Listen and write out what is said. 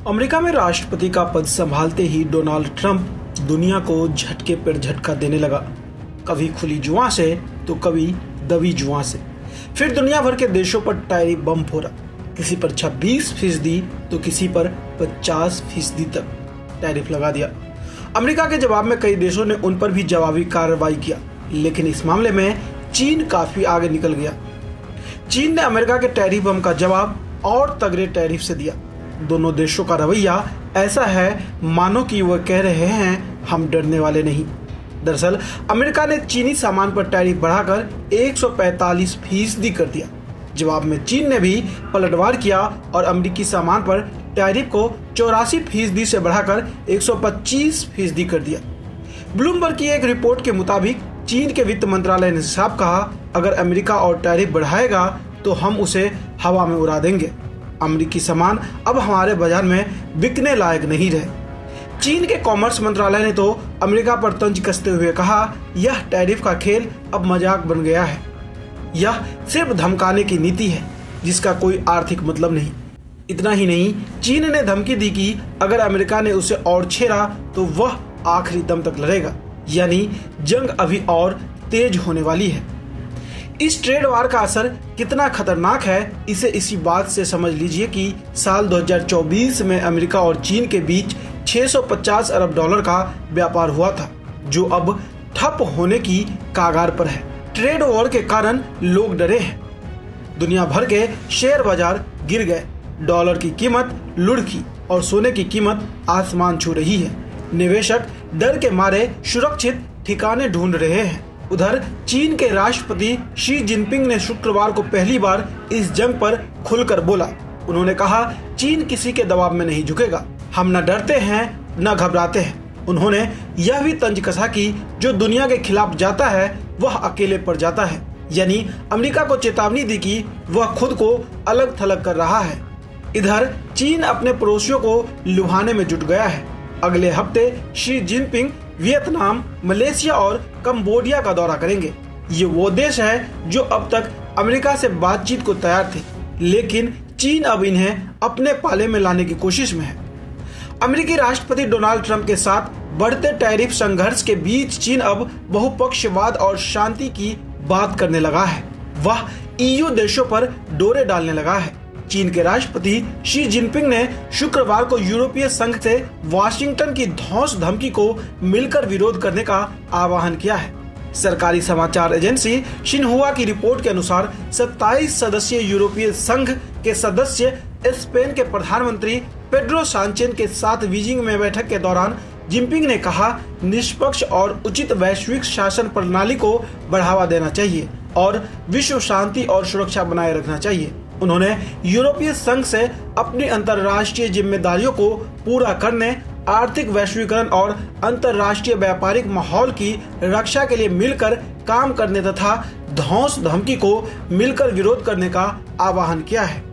America में राष्ट्रपति का पद संभालते ही डोनाल्ड ट्रंप दुनिया को झटके पर झटका देने लगा। कभी खुली जुआ से तो कभी दबी जुआ से। फिर दुनिया भर के देशों पर टैरिफ बम फोड़ा। किसी पर 26% तो किसी पर 50% तक टैरिफ लगा दिया। अमेरिका के जवाब में कई देशों ने उन पर भी जवाबी कार्रवाई किया, लेकिन इस मामले में चीन काफी आगे निकल गया। चीन ने अमेरिका के टैरिफ बम का जवाब और तगड़े टैरिफ से दिया। दोनों देशों का रवैया ऐसा है मानो कि वह कह रहे हैं हम डरने वाले नहीं। दरअसल अमेरिका ने चीनी सामान पर टैरिफ बढ़ाकर 145% कर दिया। जवाब में चीन ने भी पलटवार किया और अमेरिकी सामान पर टैरिफ को 84% से बढ़ाकर 125% कर दिया। ब्लूमबर्ग की एक रिपोर्ट के मुताबिक चीन के वित्त मंत्रालय ने साफ कहा, अगर अमेरिका और टैरिफ बढ़ाएगा तो हम उसे हवा में उड़ा देंगे। अमेरिकी सामान अब हमारे बाजार में बिकने लायक नहीं रहे। चीन के कॉमर्स मंत्रालय ने तो अमेरिका पर तंज कसते हुए कहा, यह टैरिफ का खेल अब मजाक बन गया है। यह सिर्फ धमकाने की नीति है जिसका कोई आर्थिक मतलब नहीं। इतना ही नहीं, चीन ने धमकी दी कि अगर अमेरिका ने उसे और छेड़ा तो वह आखिरी दम तक लड़ेगा, यानी जंग अभी और तेज होने वाली है। इस ट्रेड वार का असर कितना खतरनाक है, इसे इसी बात से समझ लीजिए कि साल 2024 में अमेरिका और चीन के बीच 650 अरब डॉलर का व्यापार हुआ था, जो अब ठप होने की कागार पर है। ट्रेड वॉर के कारण लोग डरे हैं। दुनिया भर के शेयर बाजार गिर गए, डॉलर की कीमत लुढ़की और सोने की कीमत आसमान छू रही है। निवेशक डर के मारे सुरक्षित ठिकाने ढूंढ रहे हैं। उधर चीन के राष्ट्रपति शी जिनपिंग ने शुक्रवार को पहली बार इस जंग पर खुलकर बोला। उन्होंने कहा, चीन किसी के दबाव में नहीं झुकेगा। हम न डरते हैं न घबराते हैं। उन्होंने यह भी तंज कसा कि जो दुनिया के खिलाफ जाता है वह अकेले पड़ जाता है, यानी अमेरिका को चेतावनी दी कि वह खुद को अलग थलग कर रहा है। इधर चीन अपने पड़ोसियों को लुभाने में जुट गया है। अगले हफ्ते शी जिनपिंग वियतनाम, मलेशिया और कंबोडिया का दौरा करेंगे। ये वो देश है जो अब तक अमेरिका से बातचीत को तैयार थे, लेकिन चीन अब इन्हें अपने पाले में लाने की कोशिश में है। अमेरिकी राष्ट्रपति डोनाल्ड ट्रंप के साथ बढ़ते टैरिफ संघर्ष के बीच चीन अब बहुपक्षवाद और शांति की बात करने लगा है। वह ईयू देशों पर डोरे डालने लगा है। चीन के राष्ट्रपति शी जिनपिंग ने शुक्रवार को यूरोपीय संघ से वाशिंगटन की धौंस धमकी को मिलकर विरोध करने का आह्वान किया है। सरकारी समाचार एजेंसी शिन्हुआ की रिपोर्ट के अनुसार 27 सदस्यीय यूरोपीय संघ के सदस्य स्पेन के प्रधानमंत्री पेड्रो सांचेज के साथ बीजिंग में बैठक के दौरान जिनपिंग ने कहा, निष्पक्ष और उचित वैश्विक शासन प्रणाली को बढ़ावा देना चाहिए और विश्व शांति और सुरक्षा बनाए रखना चाहिए। उन्होंने यूरोपीय संघ से अपनी अंतर्राष्ट्रीय जिम्मेदारियों को पूरा करने, आर्थिक वैश्वीकरण और अंतर्राष्ट्रीय व्यापारिक माहौल की रक्षा के लिए मिलकर काम करने तथा धौंस धमकी को मिलकर विरोध करने का आह्वान किया है।